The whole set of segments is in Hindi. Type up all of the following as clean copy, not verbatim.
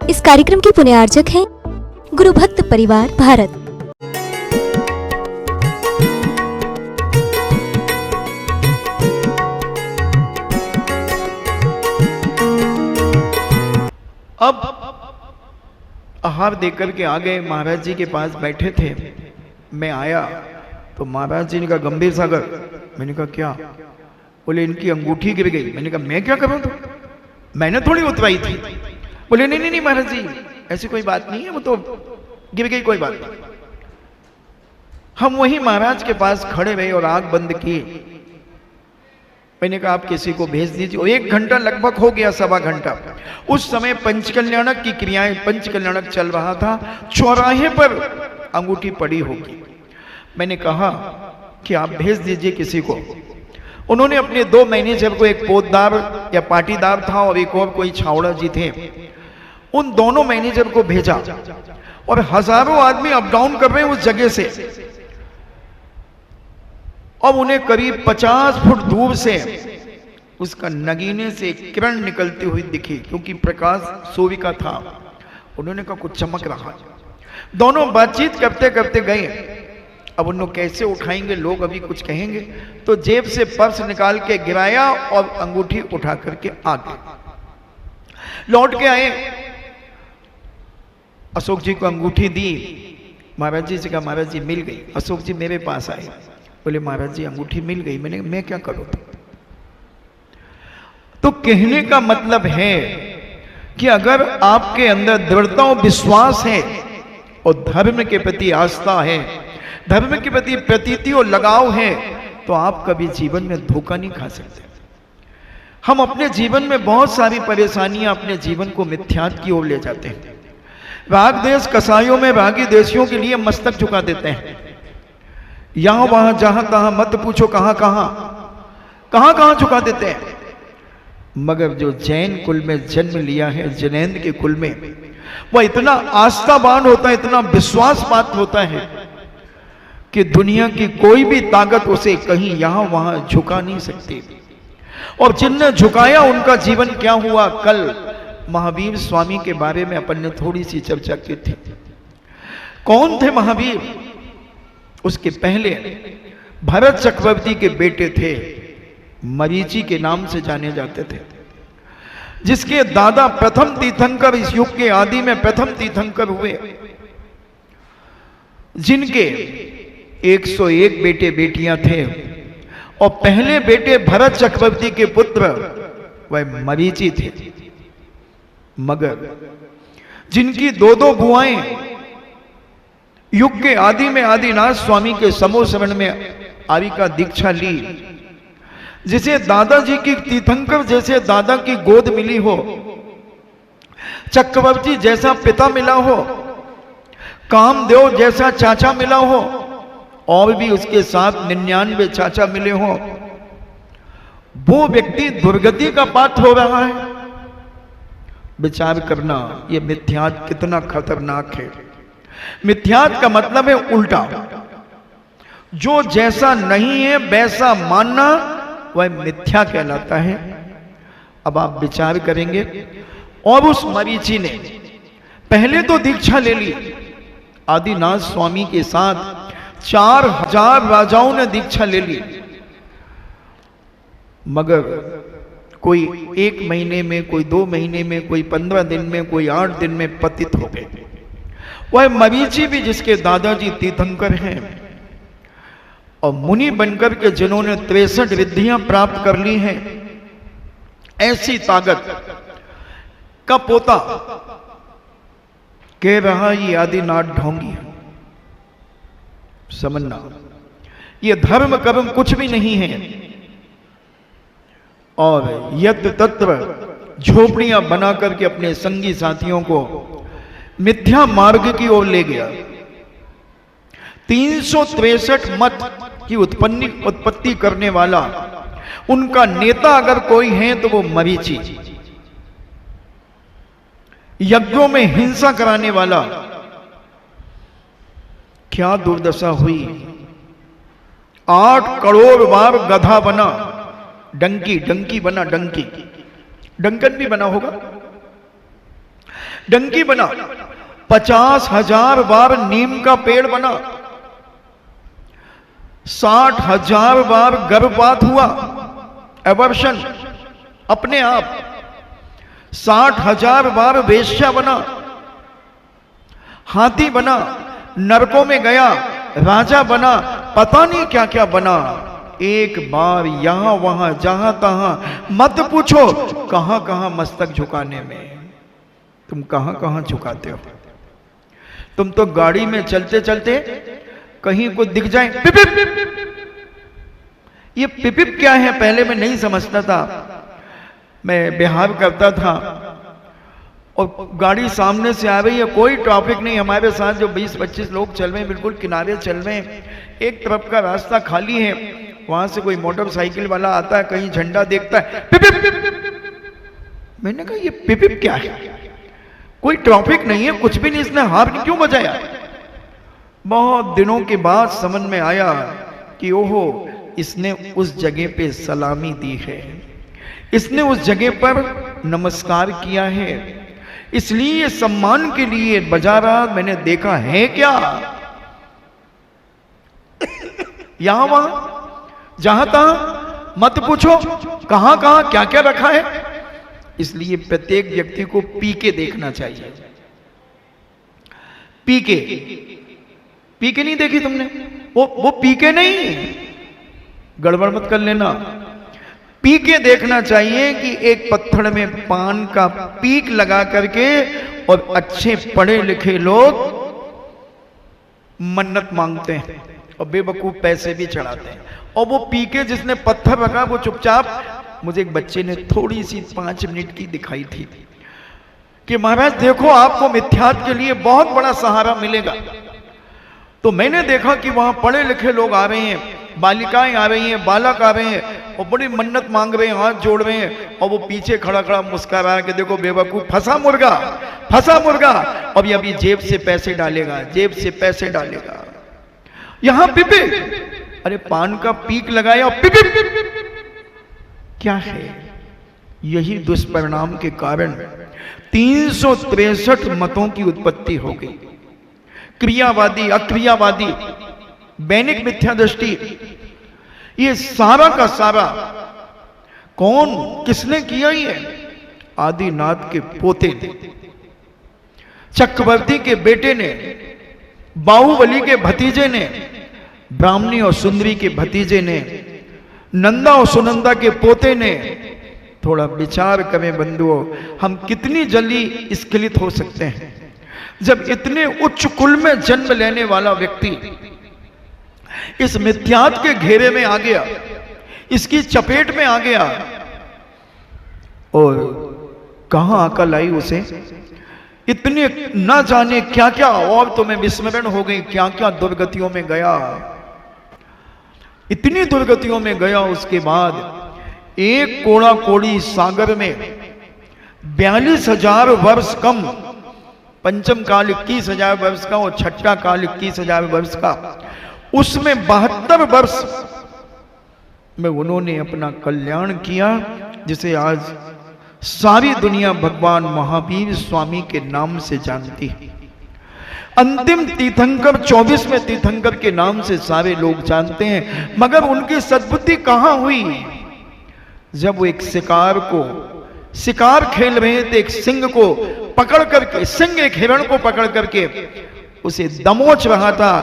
इस कार्यक्रम के पुण्यार्जक हैं गुरु भक्त परिवार भारत। अब आहार देकर के आ गए, महाराज जी के पास बैठे थे। मैं आया तो महाराज जी ने कहा गंभीर सागर। मैंने कहा क्या? बोले इनकी अंगूठी गिर गई। मैंने कहा मैं क्या करूं? तो मैंने थोड़ी उतराई थी। बोले नहीं नहीं नहीं महाराज जी, ऐसी कोई बात नहीं है, वो तो गिर गई, कोई बात नहीं। हम वही महाराज के पास खड़े रहे और आंख बंद की। मैंने कहा आप किसी को भेज दीजिए। और 1 घंटा लगभग हो गया, 1.25 घंटा। उस समय पंचकल्याणक की क्रियाएं, पंचकल्याणक चल रहा था। चौराहे पर अंगूठी पड़ी होगी। मैंने कहा कि आप भेज दीजिए किसी को। उन्होंने अपने 2 मैनेजर को, एक पोतदार या पाटीदार था और एक और कोई छावड़ा जी थे, उन दोनों मैनेजर को भेजा। और हजारों आदमी अप डाउन कर रहे हैं उस जगह से। अब उन्हें करीब 50 फुट दूर से उसका नगीने से किरण निकलती हुई दिखी, क्योंकि प्रकाश सूर्य का था। उन्होंने कहा कुछ चमक रहा है। दोनों बातचीत करते करते गए। अब उन्होंने कैसे उठाएंगे, लोग अभी कुछ कहेंगे, तो जेब से पर्स निकाल के गिराया और अंगूठी उठा करके आ गए। लौट के आए, अशोक जी को अंगूठी दी। महाराज जी से कहा महाराज जी मिल गई। अशोक जी मेरे पास आए, बोले महाराज जी अंगूठी मिल गई। मैं क्या करूं? तो कहने का मतलब है कि अगर आपके अंदर दृढ़ता और विश्वास है और धर्म के प्रति आस्था है, धर्म के प्रति प्रतीति और लगाव है, तो आप कभी जीवन में धोखा नहीं खा सकते। हम अपने जीवन में बहुत सारी परेशानियां अपने जीवन को मिथ्यात की ओर ले जाते हैं। राग देश कसाईयों में रागी देशियों के लिए मस्तक झुका देते हैं। यहां वहां जहां तहां मत पूछो कहां कहां झुका देते हैं। मगर जो जैन कुल में जन्म लिया है, जैनेन्द्र के कुल में, वह इतना आस्थावान होता है, इतना विश्वासपात होता है कि दुनिया की कोई भी ताकत उसे कहीं यहां वहां झुका नहीं सकती। और जिनने झुकाया उनका जीवन क्या हुआ, कल महावीर स्वामी के बारे में अपन ने थोड़ी सी चर्चा की थी। कौन थे महावीर? उसके पहले भरत चक्रवर्ती के बेटे थे, मरीचि के नाम से जाने जाते थे, जिसके दादा प्रथम तीर्थंकर, इस युग के आदि में प्रथम तीर्थंकर हुए, जिनके 101 बेटे बेटियां थे। और पहले बेटे भरत चक्रवर्ती के पुत्र वह मरीचि थे। मगर जिनकी 2 बुआएं युग के आदि में आदिनाथ स्वामी के समूह श्रवण में आदि का दीक्षा ली, जिसे दादाजी की तीर्थंकर जैसे दादा की गोद मिली हो, चक्रवर्ती जैसा पिता मिला हो, कामदेव जैसा चाचा मिला हो, और भी उसके साथ 99 चाचा मिले हो, वो व्यक्ति दुर्गति का पात्र हो रहा है। विचार करना ये मिथ्यात कितना खतरनाक है। मिथ्यात का मतलब है उल्टा, जो जैसा नहीं है वैसा मानना, वह मिथ्या कहलाता है। अब आप विचार करेंगे। और उस मरीचि ने पहले तो दीक्षा ले ली आदिनाथ स्वामी के साथ। 4000 राजाओं ने दीक्षा ले ली, मगर कोई 1 महीने में, कोई 2 महीने में, कोई 15 दिन में, कोई 8 दिन में पतित हो गए। वह मरीचि भी, जिसके दादाजी तीर्थंकर हैं और मुनि बनकर के जिन्होंने 63 रिद्धियां प्राप्त कर ली हैं, ऐसी ताकत का पोता कह रहा ये आदिनाथ ढोंगी है। समझना, ये धर्म कर्म कुछ भी नहीं है। और यत्र तत्र झोपड़ियां बना करके अपने संगी साथियों को मिथ्या मार्ग की ओर ले गया। 363 मत की उत्पत्ति करने वाला उनका नेता अगर कोई है तो वो मरीचि। यज्ञों में हिंसा कराने वाला, क्या दुर्दशा हुई। 8 करोड़ बार गधा बना, डंकी बना, डंकी, डंकन भी बना होगा। डंकी बना, 50,000 बार नीम का पेड़ बना, 60,000 बार गर्भपात हुआ, एबॉर्शन अपने आप, 60,000 बार वेश्या बना, हाथी बना, नरकों में गया, राजा बना, पता नहीं क्या क्या बना। एक बार यहां वहां जहां तहां, मत पूछो कहां कहां मस्तक झुकाने में। तुम कहां कहां झुकाते हो? तुम तो गाड़ी में चलते चलते कहीं को दिख जाए पिपिप। ये पिपिप क्या है पहले मैं नहीं समझता था। मैं बिहार करता था और गाड़ी सामने से आ रही है, कोई ट्रैफिक नहीं, हमारे साथ जो 20-25 लोग चल रहे हैं बिल्कुल किनारे चल रहे हैं, एक तरफ का रास्ता खाली है, वहां से कोई मोटरसाइकिल वाला आता है, कहीं झंडा देखता है, पिपिप। मैंने कहा ये पिपिप क्या है? कोई ट्रैफिक नहीं है, कुछ भी नहीं, इसने हार्न क्यों बजाया? बहुत दिनों के बाद समझ में आया कि ओहो, इसने उस जगह पे सलामी दी है, इसने उस जगह पर नमस्कार किया है, इसलिए सम्मान के लिए बजा रहा। मैंने देखा है क्या यहां वहां जहां तहां, मत पूछो कहां कहां क्या क्या रखा है। इसलिए प्रत्येक व्यक्ति को पी के देखना चाहिए। पी के नहीं देखी तुमने? वो पी के नहीं, गड़बड़ मत कर लेना। पी के देखना चाहिए कि एक पत्थर में पान का पीक लगा करके, और अच्छे पढ़े लिखे लोग मन्नत मांगते हैं और बेवकूफ पैसे भी चढ़ाते हैं। और वो पी के जिसने पत्थर रखा वो चुपचाप, मुझे एक बच्चे ने थोड़ी सी 5 मिनट की दिखाई थी कि महाराज देखो आपको मिथ्यात के लिए बहुत बड़ा सहारा मिलेगा। तो मैंने देखा कि वहां पढ़े लिखे लोग आ रहे हैं, बालिकाएं आ रही हैं, बालक आ रहे हैं और बड़ी मन्नत मांग रहे हैं, हाथ जोड़ रहे हैं, और वो पीछे खड़ा खड़ा मुस्कुरा के देखो बेवकूफ, फंसा मुर्गा, फंसा मुर्गा, अब ये अभी जेब से पैसे डालेगा, जेब से पैसे डालेगा। यहां पिपे, अरे पान का पीक लगाया, पिपे क्या है? यही दुष्परिणाम के कारण 363 मतों की उत्पत्ति हो गई। क्रियावादी, अक्रियावादी, दैनिक मिथ्या दृष्टि, ये सारा का सारा कौन, किसने किया? ये आदिनाथ के पोते ने, चक्रवर्ती के बेटे ने, बाहुबली के भतीजे ने, ब्राह्मणी और सुंदरी के भतीजे ने, नंदा और सुनंदा के पोते ने। थोड़ा विचार करें बंधुओं, हम कितनी जल्दी स्खलित हो सकते हैं जब इतने उच्च कुल में जन्म लेने वाला व्यक्ति इस मिथ्यात के घेरे में आ गया, इसकी चपेट में आ गया, और कहां अकल आई उसे? इतने न जाने क्या क्या, और तो मैं विस्मरण हो गई, क्या क्या दुर्गतियों में गया, इतनी दुर्गतियों में गया। उसके बाद एक कोड़ा कोड़ी सागर में 42,000 वर्ष कम, पंचम काल 21,000 वर्ष का और छठा काल 21,000 वर्ष का, उसमें 72 वर्ष में उन्होंने अपना कल्याण किया, जिसे आज सारी दुनिया भगवान महावीर स्वामी के नाम से जानती है। अंतिम तीर्थंकर 24वें तीर्थंकर के नाम से सारे लोग जानते हैं। मगर उनकी सद्बुद्धि कहां हुई? जब वो एक शिकार खेल रहे थे, एक सिंह को पकड़ करके, सिंह एक हिरण को पकड़ करके उसे दमोच रहा था,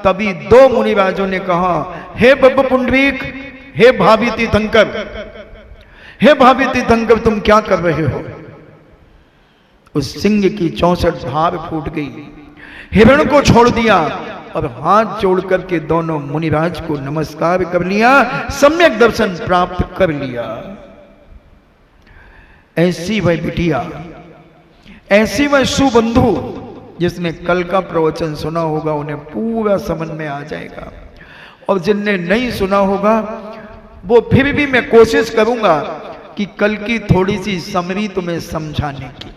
तभी 2 मुनिराजों ने कहा, हे बब्ब पुंडरीक, हे भावी तीर्थंकर, हे भावी तीर्थंकर, तुम क्या कर रहे हो? उस सिंह की 64 धार फूट गई, हिरण को छोड़ दिया और हाथ जोड़ करके दोनों मुनिराज को नमस्कार कर लिया, सम्यक दर्शन प्राप्त कर लिया। ऐसी वह बिटिया, ऐसी वह सुबंधु, जिसने कल का प्रवचन सुना होगा उन्हें पूरा समझ में आ जाएगा, और जिनने नहीं सुना होगा वो फिर भी मैं कोशिश करूंगा कि कल की थोड़ी सी समरी तुम्हें समझाने की।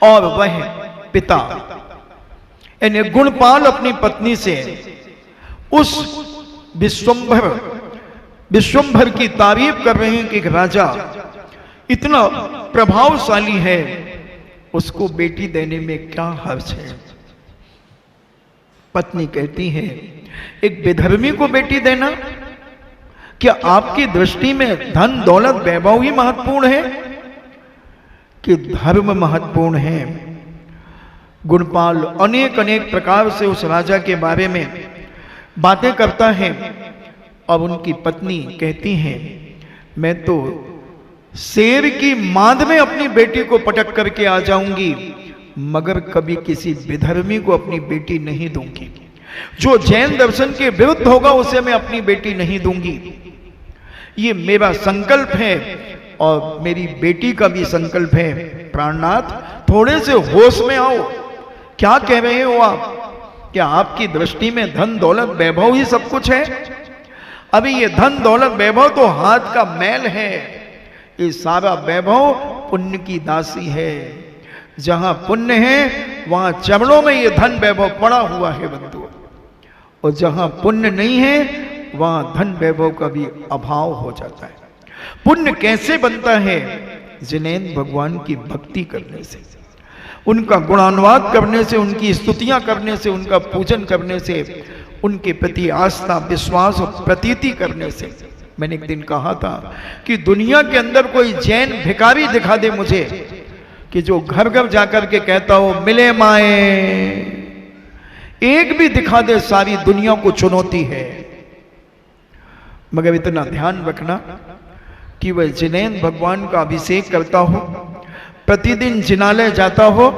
और वह पिता यानी गुणपाल अपनी पत्नी से उस विश्वंभर की तारीफ कर रहे हैं कि एक राजा इतना प्रभावशाली है, उसको बेटी देने में क्या हर्ज है। पत्नी कहती है, एक विधर्मी को बेटी देना, क्या आपकी दृष्टि में धन दौलत वैभव ही महत्वपूर्ण है कि धर्म महत्वपूर्ण है? गुणपाल अनेक अनेक प्रकार से उस राजा के बारे में बातें करता है। अब उनकी पत्नी कहती है, मैं तो शेर की मांद में अपनी बेटी को पटक करके आ जाऊंगी, मगर कभी किसी विधर्मी को अपनी बेटी नहीं दूंगी। जो जैन दर्शन के विरुद्ध होगा उसे मैं अपनी बेटी नहीं दूंगी। ये मेरा संकल्प है और मेरी बेटी का भी संकल्प है। प्राणनाथ, थोड़े से होश में आओ। क्या कह रहे हो आप? क्या आपकी दृष्टि में धन दौलत वैभव ही सब कुछ है? अभी ये धन दौलत वैभव तो हाथ का मैल है। ये सारा वैभव पुण्य की दासी है। जहां पुण्य है वहां चरणों में ये धन वैभव पड़ा हुआ है बंधुओं, और जहां पुण्य नहीं है वहां धन वैभव का भी अभाव हो जाता है। पुण्य कैसे बनता है? जिनेंद्र भगवान की भक्ति करने से, उनका गुणानुवाद करने से, उनकी स्तुतियां करने से, उनका पूजन करने से, उनके प्रति आस्था विश्वास और प्रतीति करने से। मैंने एक दिन कहा था कि दुनिया के अंदर कोई जैन भिखारी दिखा दे मुझे कि जो घर घर जाकर के कहता हो मिले माए, एक भी दिखा दे, सारी दुनिया को चुनौती है। मगर इतना ध्यान रखना कि वह जिनेंद्र भगवान का अभिषेक करता हो, प्रतिदिन जिनालय जाता हो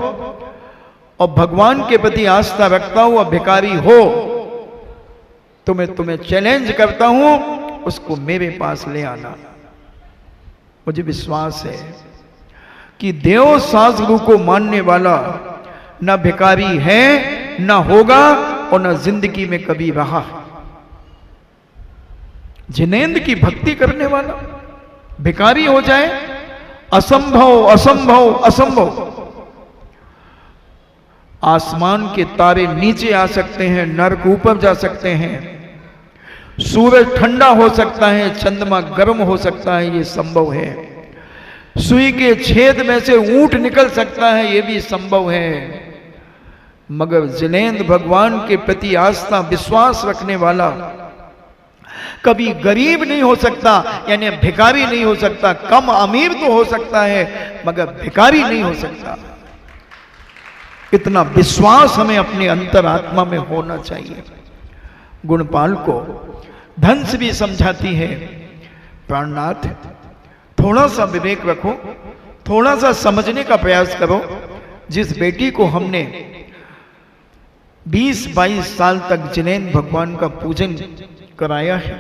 और भगवान के प्रति आस्था रखता हुआ भिखारी हो, तो मैं तुम्हें चैलेंज करता हूं, उसको मेरे पास ले आना। मुझे विश्वास है कि देव सास गुरु को मानने वाला न भिखारी है, न होगा और न जिंदगी में कभी रहा। जिनेंद्र की भक्ति करने वाला भिखारी हो जाए, असंभव असंभव असंभव। आसमान के तारे नीचे आ सकते हैं, नरक ऊपर जा सकते हैं, सूरज ठंडा हो सकता है, चंद्रमा गर्म हो सकता है, ये संभव है। सुई के छेद में से ऊंट निकल सकता है, ये भी संभव है। मगर जिनेंद्र भगवान के प्रति आस्था विश्वास रखने वाला कभी गरीब नहीं हो सकता, यानी भिखारी नहीं हो सकता। कम अमीर तो हो सकता है मगर भिखारी नहीं हो सकता। इतना विश्वास हमें अपने अंतरात्मा में होना चाहिए। गुणपाल को धंस भी समझाती है, प्राणनाथ थोड़ा सा विवेक रखो, थोड़ा सा समझने का प्रयास करो। जिस बेटी को हमने 20-22 साल तक जिनेंद्र भगवान का पूजन कराया है,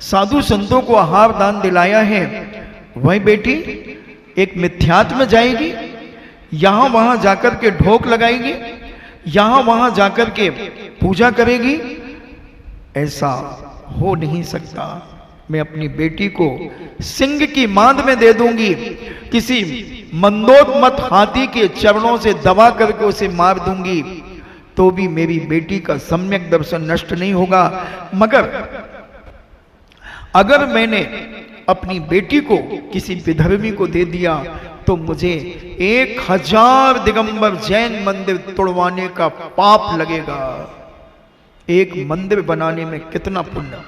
साधु संतों को आहार दान दिलाया है, वही बेटी एक मिथ्यात्व में जाएगी, यहां वहां जाकर के ढोक लगाएगी, यहां वहां जाकर के पूजा करेगी? ऐसा हो नहीं सकता। मैं अपनी बेटी को सिंह की मांद में दे दूंगी, किसी मंदोदमत हाथी के चरणों से दबा करके उसे मार दूंगी, तो भी मेरी बेटी का सम्यक दर्शन नष्ट नहीं होगा। मगर अगर मैंने अपनी बेटी को किसी विधर्मी को दे दिया तो मुझे 1000 दिगंबर जैन मंदिर तोड़वाने का पाप लगेगा। एक मंदिर बनाने में कितना पुण्य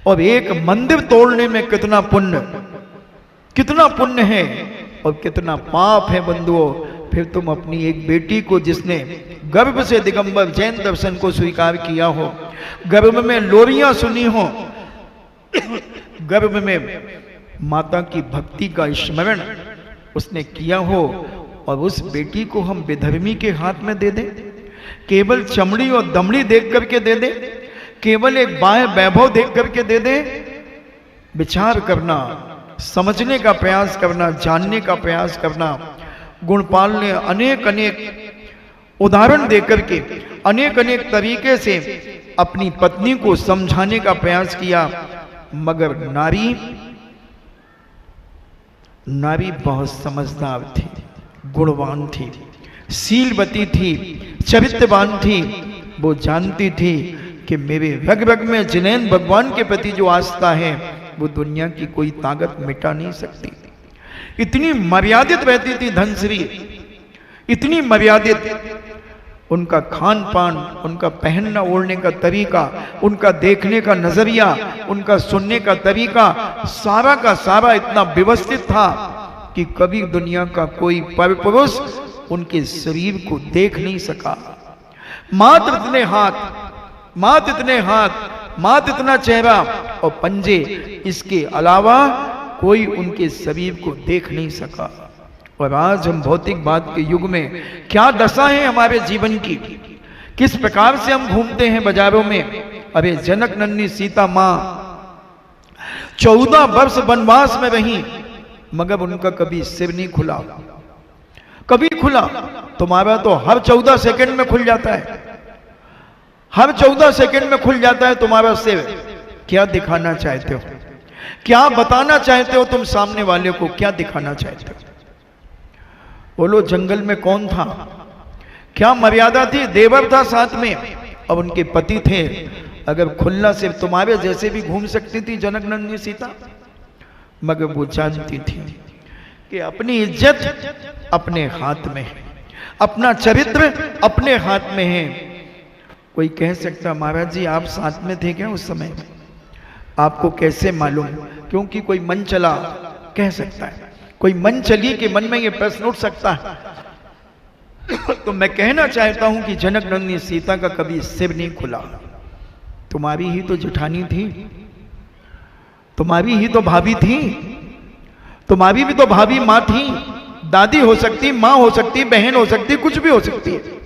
और एक मंदिर तोड़ने में कितना पुण्य है और कितना पाप है बंधुओं। फिर तुम अपनी एक बेटी को जिसने गर्भ से दिगंबर जैन दर्शन को स्वीकार किया हो, गर्भ में लोरियां सुनी हो, गर्भ में माता की भक्ति का स्मरण उसने किया हो, और उस बेटी को हम विधर्मी के हाथ में दे दें, केवल चमड़ी और दमड़ी देख करके दे दें, केवल एक बाह्य वैभव देख करके दे दें? विचार करना, समझने का प्रयास करना, जानने का प्रयास करना। गुणपाल ने अनेक अनेक उदाहरण देकर के, अनेक अनेक तरीके से अपनी पत्नी को समझाने का प्रयास किया, मगर नारी बहुत समझदार थी, गुणवान थी, शीलवती थी, चरित्रवान थी। वो जानती थी कि मेरे रग रग में जिनेंद्र भगवान के प्रति जो आस्था है वो दुनिया की कोई ताकत मिटा नहीं सकती। इतनी मर्यादित रहती थी धनश्री इतनी मर्यादित, उनका खान पान, उनका पहनना ओढ़ने का तरीका, उनका देखने का नजरिया, उनका सुनने का तरीका, सारा का सारा इतना व्यवस्थित था कि कभी दुनिया का कोई पुरुष उनके शरीर को देख नहीं सका। मात्र इतने हाथ, मात्र इतने हाथ, मात्र इतना चेहरा और पंजे, इसके अलावा कोई उनके शरीर को देख नहीं सका। और आज हम भौतिकवाद के युग में क्या दशा है हमारे जीवन की, किस प्रकार से हम घूमते हैं बाजारों में। अरे जनक नंदी सीता मां 14 वर्ष वनवास में रही, मगर उनका कभी सिर नहीं खुला, कभी खुला। तुम्हारा तो हर 14 सेकंड में खुल जाता है, हर 14 सेकंड में खुल जाता है तुम्हारा सिर। क्या दिखाना चाहते हो, क्या बताना चाहते हो तुम सामने वाले को, क्या दिखाना चाहते हो? बोलो, जंगल में कौन था, क्या मर्यादा थी? देवर था साथ में और उनके पति थे। अगर खुलना सिर्फ तुम्हारे जैसे भी घूम सकती थी जनक नंदिनी सीता, मगर वो जानती थी कि अपनी इज्जत अपने हाथ में है, अपना चरित्र अपने हाथ में है। कोई कह सकता महाराज जी आप साथ में थे क्या उस समय? आपको कैसे मालूम? क्योंकि कोई मन चला कह सकता है, कोई मन चली के मन में ये प्रश्न उठ सकता है। तो मैं कहना चाहता हूं कि जनक नंदिनी सीता का कभी सिर नहीं खुला। तुम्हारी ही तो जेठानी थी, तुम्हारी ही तो भाभी थी, तुम्हारी भी तो भाभी माँ थी, दादी हो सकती, माँ हो सकती, बहन हो सकती, कुछ भी हो सकती है।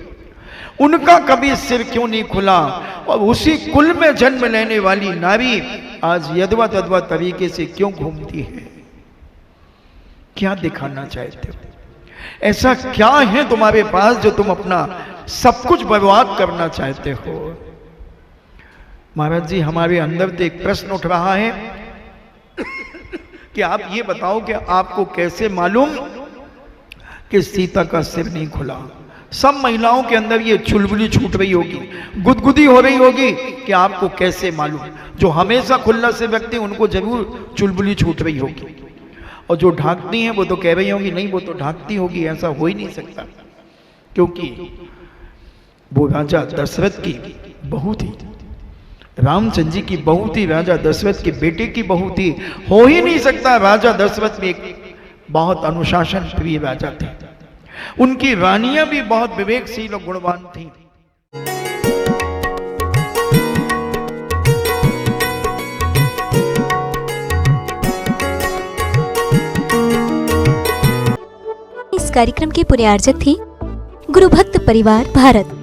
उनका कभी सिर क्यों नहीं खुला? और उसी कुल में जन्म लेने वाली नारी आज यदवा तदवा तरीके से क्यों घूमती है? क्या दिखाना चाहते हो? ऐसा क्या है तुम्हारे पास जो तुम अपना सब कुछ बर्बाद करना चाहते हो? महाराज जी हमारे अंदर तो एक प्रश्न उठ रहा है कि आप ये बताओ कि आपको कैसे मालूम कि सीता का सिर नहीं खुला? सब महिलाओं के अंदर ये चुलबुली छूट रही होगी, गुदगुदी हो रही होगी कि आपको कैसे मालूम? जो हमेशा खुल्ला से व्यक्ति उनको जरूर चुलबुली छूट रही होगी, और जो ढाकती हैं वो तो कह रही होगी नहीं वो तो ढाकती होगी, ऐसा हो ही नहीं सकता, क्योंकि वो राजा दशरथ की बहू थी, रामचंद्र जी की बहू थी, राजा दशरथ के बेटे की बहू थी। हो ही नहीं सकता। राजा दशरथ में एक बहुत अनुशासन प्रिय राजा थे, उनकी रानियां भी बहुत विवेकशील और गुणवान थी। इस कार्यक्रम के पुण्यार्जक थे गुरु भक्त परिवार भारत।